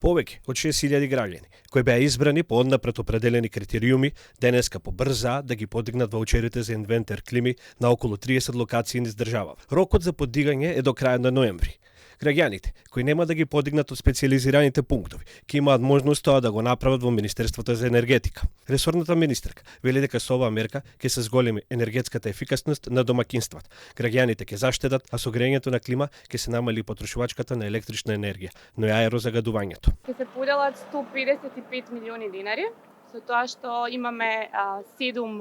Повеќе од 6.000 граѓани, кои беа избрани по однапред определени критериуми, денеска побрзаа да ги подигнат ваучерите за инвентер клими на околу 30 локации низ држава. Рокот за подигање е до крајот на ноември. Граѓаните кои нема да ги подигнат од специјализираните пунктови, ќе имаат можност тоа да го направат во Министерството за енергетика. Ресорната министерка вели дека со оваа мерка ќе се зголеми енергетската ефикасност на домакинствата. Граѓаните ќе заштедат, а со грејењето на клима ќе се намали потрошувачката на електрична енергија, но и аерозагадувањето. Ќе се поделат 155 милиони динари, со тоа што имаме 7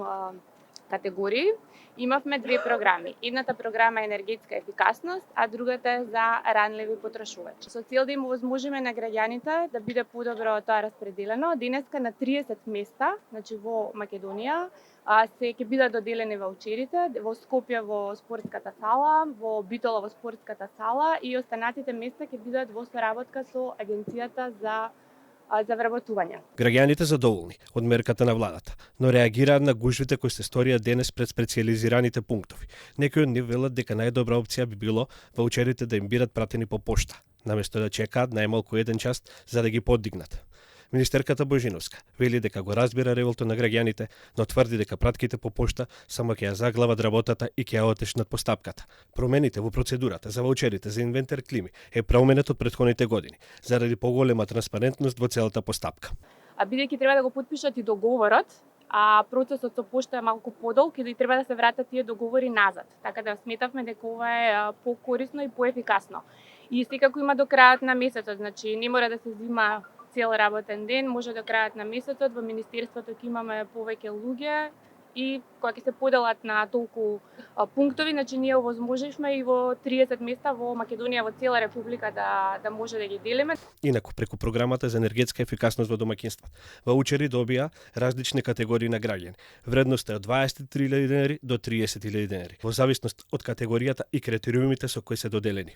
категории. Имавме две програми. Едната програма е енергетска ефикасност, а другата е за ранливи потрошувачи. Со цел да им овозможиме на граѓаните да биде подобро тоа распределено, денеска на 30 места, значи во Македонија, ќе бидат доделени ваучерите, во Скопје во спортската сала, во Битола во спортската сала и останатите места ќе бидат во соработка со Агенцијата за вработување. Граѓаните задоволни од мерката на владата, но реагираат на гужвите кои се сторија денес пред специјализираните пунктови. Некои од нив велат дека најдобра опција би било ваучерите да им бидат пратени по пошта, наместо да чекаат најмалку 1 час за да ги подигнат. Министерката Божиновска вели дека го разбира револтот на граѓаните, но тврди дека пратките по пошта само ќе ја заглават работата и ќе ја отешнат постапката. Промените во процедурата за ваучерите за инвентер клими е променет од претходните години, заради поголема транспарентност во целата постапка. А бидејќи треба да го потпишат и договорот, а процесот со пошта е малку подолг и треба да се вратат тие договори назад. Така да сметавме дека ова е покорисно и поефикасно. И секако има до крајот на месецот, значи не мора да се зима цел работен ден, може до крајот на месецот во министерството ќе имаме повеќе луѓе и кога ќе се поделат на толку пунктови, значи ние овозможивме и во 30 места во Македонија, во цела република да може да ги делиме. Инаку преку програмата за енергетска ефикасност во домаќинствата, ваучери добија различни категории на граѓани. Вредноста е од 23.000 денари до 30.000 денари, во зависност од категоријата и критериумите со кои се доделени.